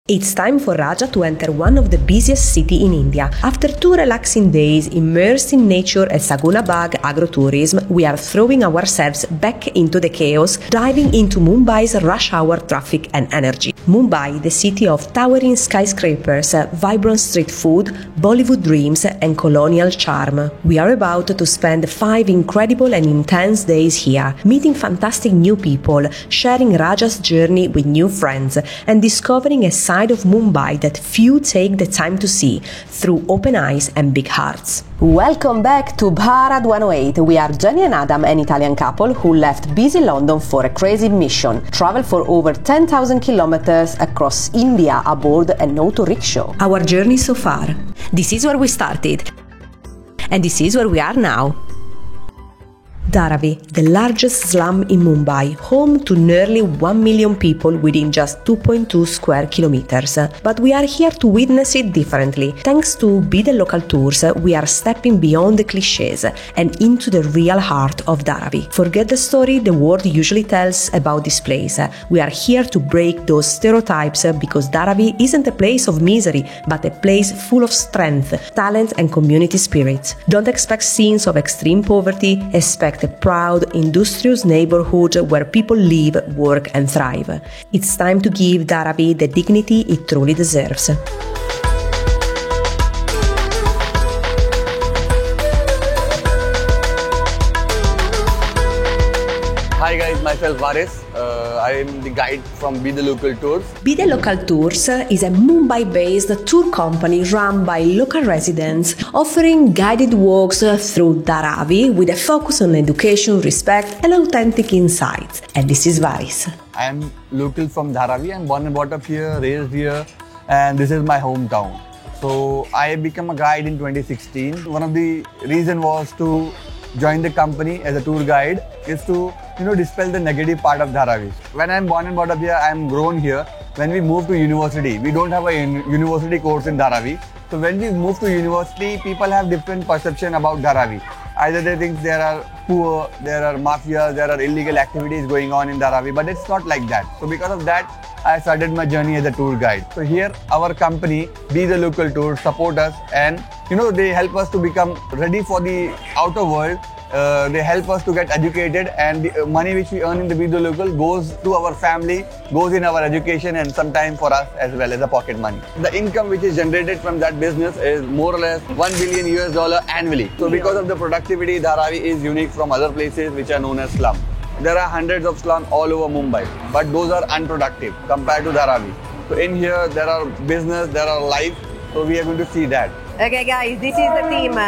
It's time for Raja to enter one of the busiest cities in India. After 2 relaxing days immersed in nature at Saguna Bagh Agrotourism, we are throwing ourselves back into the chaos, diving into Mumbai's rush hour traffic and energy. Mumbai, the city of towering skyscrapers, vibrant street food, Bollywood dreams and colonial charm. We are about to spend 5 incredible and intense days here, meeting fantastic new people, sharing Raja's journey with new friends, and discovering a side of Mumbai that few take the time to see through open eyes and big hearts. Welcome back to Bharat 108. We are Jenny and Adam, an Italian couple who left busy London for a crazy mission, traveled for over 10,000 kilometers across India aboard an auto rickshaw. Our journey so far. This is where we started, and this is where we are now. Dharavi, the largest slum in Mumbai, home to nearly 1 million people within just 2.2 square kilometers. But we are here to witness it differently. Thanks to Be The Local Tours, we are stepping beyond the clichés and into the real heart of Dharavi. Forget the story the world usually tells about this place. We are here to break those stereotypes because Dharavi isn't a place of misery, but a place full of strength, talent and community spirit. Don't expect scenes of extreme poverty, expect a proud, industrious neighborhood where people live, work and thrive. It's time to give Dharavi the dignity it truly deserves. Hi guys, myself Varis. I am the guide from Be The Local Tours. Be The Local Tours is a Mumbai-based tour company run by local residents, offering guided walks through Dharavi with a focus on education, respect and authentic insights. And this is Varis. I am local from Dharavi. I am born and brought up here, raised here, and this is my hometown. So I became a guide in 2016. One of the reasons was to join the company as a tour guide is to dispel the negative part of Dharavi. When I am born and brought up here, I am grown here. When we moved to university, we don't have a university course in Dharavi. So when we move to university, people have different perception about Dharavi. Either they think there are poor, there are mafias, there are illegal activities going on in Dharavi, but it's not like that. So because of that, I started my journey as a tour guide. So here, our company, Be The Local Tours, support us and they help us to become ready for the outer world. They help us to get educated, and the money which we earn in the Be The Local goes to our family, goes in our education and sometimes for us as well as a pocket money. The income which is generated from that business is more or less $1 billion annually. So because of the productivity, Dharavi is unique from other places which are known as slum. There are hundreds of slums all over Mumbai, but those are unproductive compared to Dharavi. So in here, there are business, there are life, so we are going to see that. Okay guys, this is the team.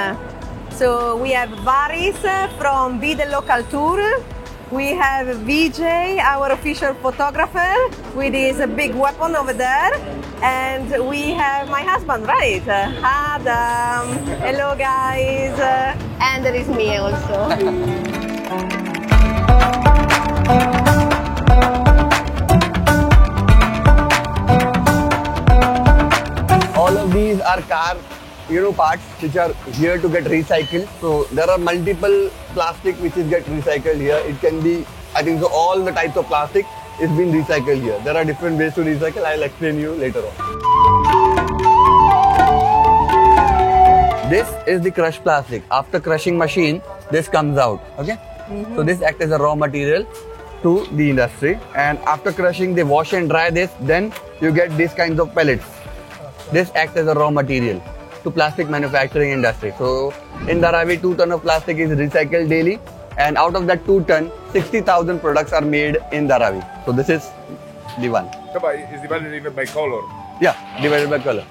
So we have Varis from Be The Local Tour. We have Vijay, our official photographer, with his big weapon over there. And we have my husband, right? Adam. Hello guys. And there is me also. All of these are car parts which are here to get recycled. So there are multiple plastic which is get recycled here. It can be, I think so, all the types of plastic is being recycled here. There are different ways to recycle. I'll explain you later on. This is the crushed plastic. After crushing machine, this comes out. Okay. So this acts as a raw material to the industry, and after crushing they wash and dry this, then you get these kinds of pellets. This acts as a raw material to plastic manufacturing industry. So in Dharavi, 2 tons of plastic is recycled daily, and out of that 2 tons, 60,000 products are made in Dharavi. So this is the one. So it's divided even by color? Yeah, divided by color.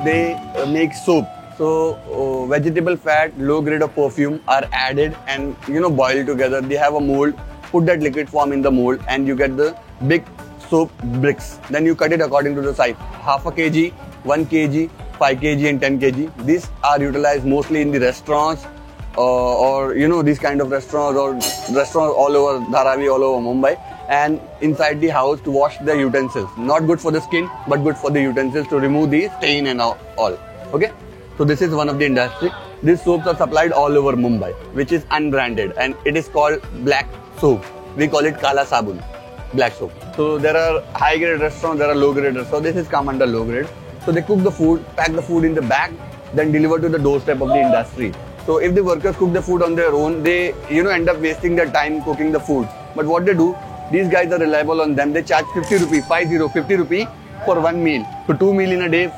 They make soap. So vegetable fat, low grade of perfume are added and boiled together. They have a mold. Put that liquid form in the mold and you get the big soap bricks. Then you cut it according to the size. Half a kg, 1 kg, 5 kg and 10 kg. These are utilized mostly in the restaurants or these kind of restaurants or restaurants all over Dharavi, all over Mumbai. And inside the house to wash the utensils. Not good for the skin, but good for the utensils to remove the stain and all. Okay. So this is one of the industry. these soaps are supplied all over Mumbai, which is unbranded, and it is called black soap. We call it Kala Sabun, black soap. So there are high grade restaurants, there are low grade restaurants. So this is come under low grade. So they cook the food, pack the food in the bag, then deliver to the doorstep of the industry. So if the workers cook the food on their own, they end up wasting their time cooking the food. But what they do, these guys are reliable on them. They charge 50 rupee, 50 rupee for one meal. So 2 meal in a day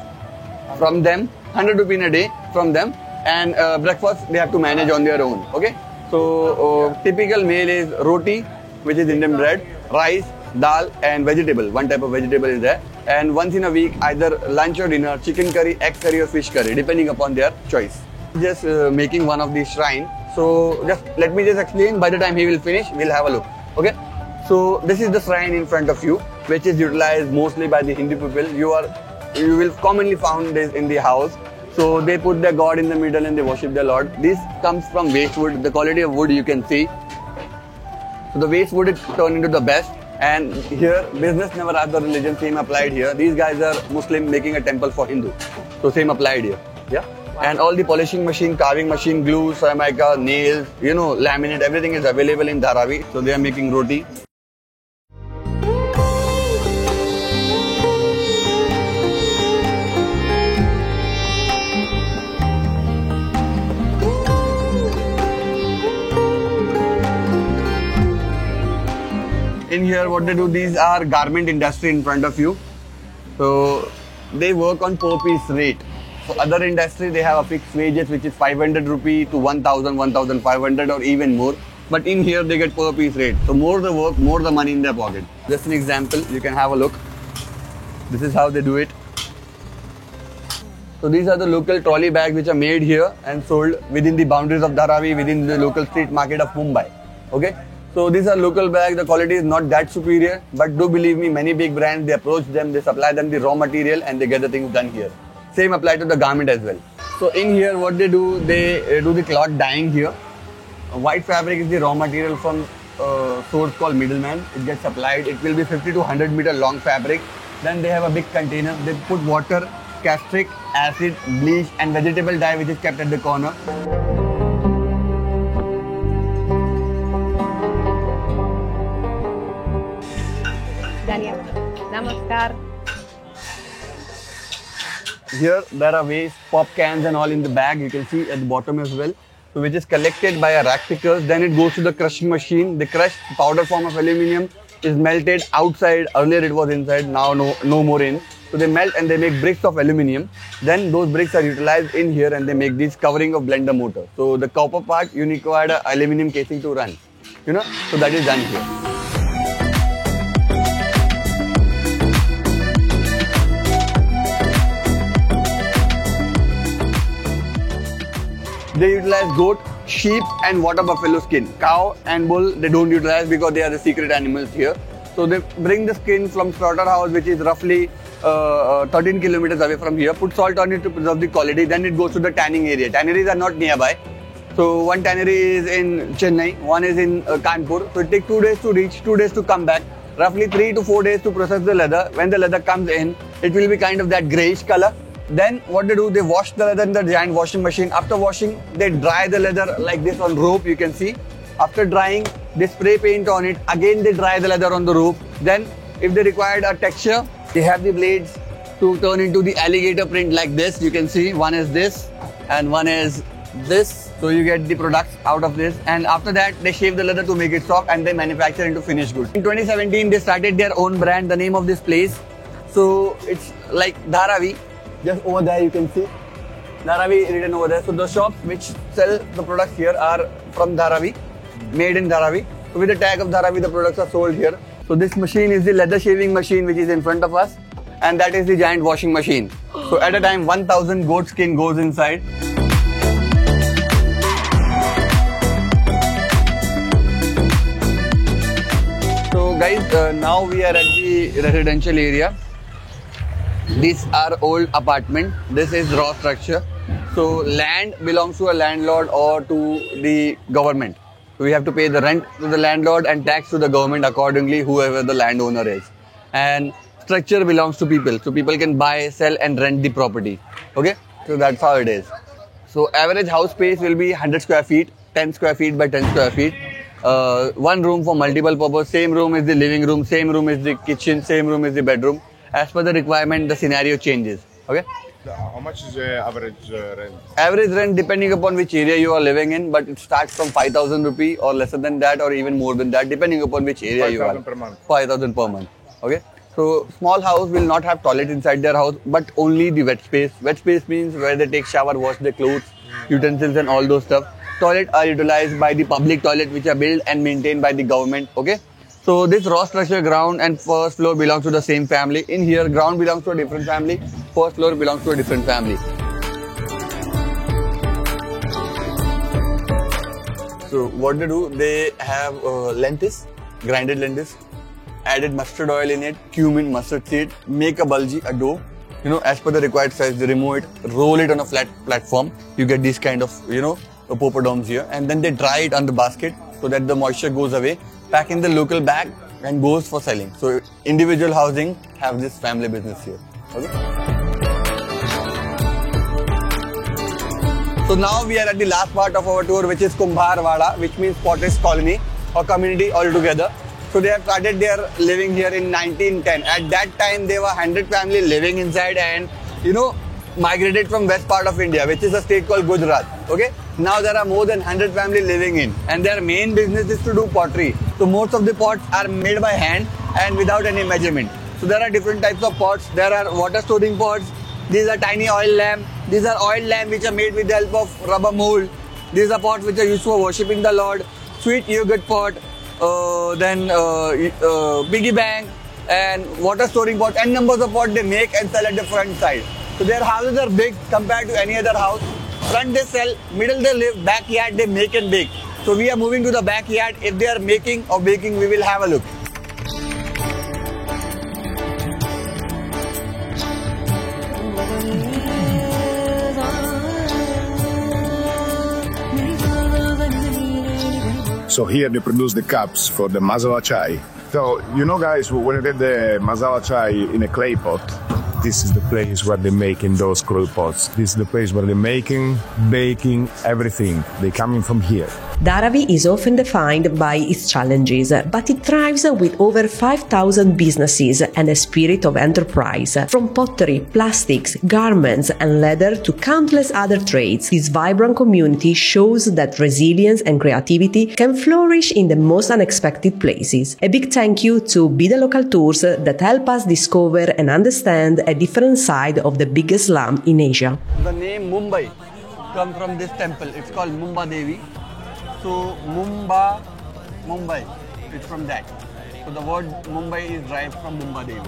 from them, 100 rupee in a day from them, and breakfast they have to manage on their own. Okay. So typical meal is roti, which is Indian bread, rice, dal, and vegetable. One type of vegetable is there. And once in a week, either lunch or dinner, chicken curry, egg curry, or fish curry, depending upon their choice. Just making one of these shrine. So just let me just explain. By the time he will finish, we'll have a look. Okay. So this is the shrine in front of you, which is utilized mostly by the Hindu people. You will commonly found this in the house. So they put their god in the middle and they worship their lord. This comes from waste wood. The quality of wood you can see. So the waste wood is turned into the best. And here, business never has the religion. Same applied here. These guys are Muslim making a temple for Hindu. So same applied here. Yeah. And all the polishing machine, carving machine, glue, ceramic, nails, laminate, everything is available in Dharavi. So they are making roti. In here, what they do, these are garment industry in front of you. So they work on per piece rate. So other industry, they have a fixed wages, which is 500 rupee to 1000, 1500 or even more. But in here, they get per piece rate. So more the work, more the money in their pocket. Just an example, you can have a look. This is how they do it. So these are the local trolley bags which are made here and sold within the boundaries of Dharavi, within the local street market of Mumbai. Okay. So these are local bags, the quality is not that superior, but do believe me, many big brands, they approach them, they supply them the raw material and they get the things done here. Same apply to the garment as well. So in here what they do the cloth dyeing here. White fabric is the raw material from source called middleman. It gets supplied, it will be 50 to 100 meter long fabric. Then they have a big container, they put water, caustic, acid, bleach and vegetable dye which is kept at the corner. Namaskar. Here there are waste, pop cans and all in the bag, you can see at the bottom as well. So which is collected by a rack pickers, then it goes to the crushing machine. The crushed powder form of aluminium is melted outside, earlier it was inside, now no more in. So they melt and they make bricks of aluminium. Then those bricks are utilized in here and they make this covering of blender motor. So the copper part, you require an aluminium casing to run, so that is done here. They utilize goat, sheep and water buffalo skin. Cow and bull they don't utilize because they are the secret animals here. So they bring the skin from slaughterhouse, which is roughly 13 kilometers away from here, put salt on it to preserve the quality, then it goes to the tanning area. Tanneries are not nearby. So one tannery is in Chennai, one is in Kanpur. So it takes 2 days to reach, 2 days to come back, roughly 3 to 4 days to process the leather. When the leather comes in, it will be kind of that greyish color. Then what they do, they wash the leather in the giant washing machine. After washing, they dry the leather like this on rope, you can see. After drying, they spray paint on it. Again, they dry the leather on the rope. Then, if they required a texture, they have the blades to turn into the alligator print like this. You can see one is this and one is this. So you get the products out of this. And after that, they shave the leather to make it soft and they manufacture into finished goods. In 2017, they started their own brand, the name of this place. So it's like Dharavi. Just over there you can see Dharavi written over there. So the shops which sell the products here are from Dharavi, made in Dharavi. So with the tag of Dharavi, the products are sold here. So this machine is the leather shaving machine which is in front of us, and that is the giant washing machine. So at a time 1000 goat skin goes inside. So guys, now we are at the residential area. These are old apartment. This is raw structure. So land belongs to a landlord or to the government. So we have to pay the rent to the landlord and tax to the government accordingly, whoever the landowner is. And structure belongs to people. So people can buy, sell and rent the property. Okay. So that's how it is. So average house space will be 100 square feet, 10 square feet by 10 square feet. One room for multiple purpose. Same room is the living room, same room is the kitchen, same room is the bedroom. As per the requirement, the scenario changes. Okay. How much is the average rent? Average rent depending upon which area you are living in, but it starts from 5,000 rupee or lesser than that or even more than that depending upon which area you are. 5,000 per month. 5,000 per month. Okay. So small house will not have toilet inside their house, but only the wet space. Wet space means where they take shower, wash their clothes, utensils and all those stuff. Toilet are utilized by the public toilet which are built and maintained by the government. Okay. So this raw structure, ground and first floor belongs to the same family. In here, ground belongs to a different family, first floor belongs to a different family. So what they do, they have lentils, grinded lentils, added mustard oil in it, cumin, mustard seed, make a bulgy, a dough. You know, as per the required size, they remove it, roll it on a flat platform. You get these kind of, you know, poppadoms here, and then they dry it on the basket so that the moisture goes away. Pack in the local bag and goes for selling. So individual housing have this family business here. Okay. So now we are at the last part of our tour, which is Kumbharwada, which means Potters Colony or community altogether. So they have started their living here in 1910. At that time, there were 100 families living inside and, you know, migrated from west part of India, which is a state called Gujarat. Okay. Now there are more than 100 families living in, and their main business is to do pottery. So most of the pots are made by hand and without any measurement. So there are different types of pots. There are water storing pots. These are tiny oil lamps. These are oil lamps which are made with the help of rubber mold. These are pots which are used for worshipping the Lord. Sweet yogurt pot, then piggy bank and water storing pot, and numbers of pots they make and sell at the front side. So their houses are big compared to any other house. Front they sell, middle they live, backyard they make and bake. So we are moving to the backyard. If they are making or baking, we will have a look. So here they produce the cups for the masala chai. So, you know guys, when you get the masala chai in a clay pot, this is the place where they make in those clay pots. This is the place where they're making, baking, everything. They're coming from here. Dharavi is often defined by its challenges, but it thrives with over 5,000 businesses and a spirit of enterprise. From pottery, plastics, garments and leather to countless other trades, this vibrant community shows that resilience and creativity can flourish in the most unexpected places. A big thank you to Be The Local Tours that help us discover and understand a different side of the biggest slum in Asia. The name Mumbai comes from this temple. It's called Mumba Devi. So Mumbai, it's from that. So the word Mumbai is derived from Mumba Devi.